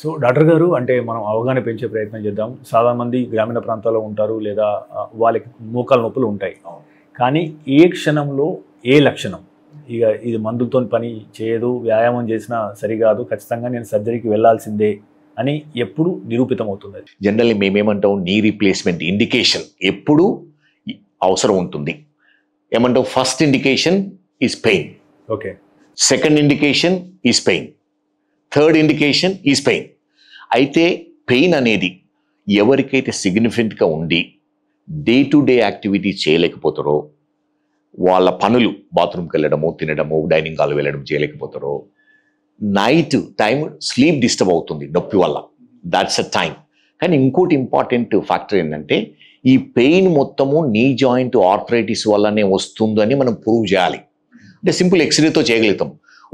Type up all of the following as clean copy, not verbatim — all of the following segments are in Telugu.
సో డాక్టర్ గారు అంటే మనం అవగాహన పెంచే ప్రయత్నం చేద్దాం. చాలా మంది గ్రామీణ ప్రాంతాల్లో ఉంటారు లేదా వాళ్ళకి మోకాళ్ళ నొప్పులు ఉంటాయి. కానీ ఏ క్షణంలో ఏ లక్షణం ఇక ఇది మందులతోని పని చేయదు, వ్యాయామం చేసినా సరికాదు, ఖచ్చితంగా నేను సర్జరీకి వెళ్ళాల్సిందే అని ఎప్పుడు నిరూపితం అవుతుంది? జనరల్లీ మేమేమంటాం, నీ రీప్లేస్మెంట్ ఇండికేషన్ ఎప్పుడు అవసరం ఉంటుంది. ఏమంటాం, first indication is pain, okay, second indication is pain, third indication is pain. అయితే పెయిన్ అనేది ఎవరికైతే సిగ్నిఫికెంట్గా ఉండి డే టు డే యాక్టివిటీ చేయలేకపోతారో, వాళ్ళ పనులు బాత్రూమ్కి వెళ్ళడము, తినడము, డైనింగ్ హాల్ వెళ్ళడం చేయలేకపోతారో, నైట్ టైం స్లీప్ డిస్టర్బ్ అవుతుంది నొప్పి వల్ల, దాట్స్ అ టైం. కానీ ఇంకోటి ఇంపార్టెంట్ ఫ్యాక్టర్ ఏంటంటే, ఈ పెయిన్ మొత్తము నీ జాయింట్ ఆర్థరైటిస్ వల్లనే వస్తుందని మనం ప్రూవ్ చేయాలి. అంటే సింపుల్ ఎక్స్రేతో చేయగలుగుతాం.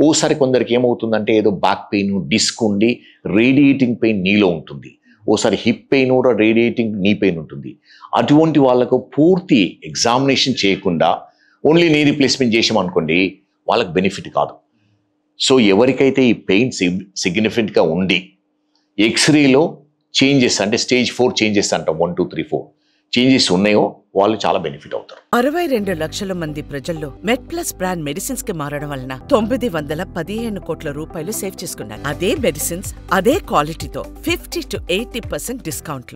ఓసారి కొందరికి ఏమవుతుందంటే, ఏదో బ్యాక్ పెయిన్, డిస్క్ ఉండి రేడియేటింగ్ పెయిన్ నీలో ఉంటుంది. ఓసారి హిప్ పెయిన్ కూడా రేడియేటింగ్ నీ పెయిన్ ఉంటుంది. అటువంటి వాళ్ళకు పూర్తి ఎగ్జామినేషన్ చేయకుండా ఓన్లీ నీ రీప్లేస్మెంట్ చేసామనుకోండి, వాళ్ళకి బెనిఫిట్ కాదు. సో ఎవరికైతే ఈ పెయిన్ సిగ్నిఫికెంట్గా ఉండి ఎక్స్రేలో చేంజెస్ అంటే స్టేజ్ 4 చేంజెస్ అంటాం, 1, 2, 3, 4 చేంజెస్ ఉన్నాయో వాళ్ళు చాలా బెనిఫిట్ అవుతారు. 62 లక్షల మంది ప్రజల్లో మెడ్ప్లస్ బ్రాండ్ మెడిసిన్స్ కి మారడం వలన 915 కోట్ల రూపాయలు సేవ్ చేసుకున్నారు. అదే మెడిసిన్స్ అదే క్వాలిటీతో 50 to 80% డిస్కౌంట్లు.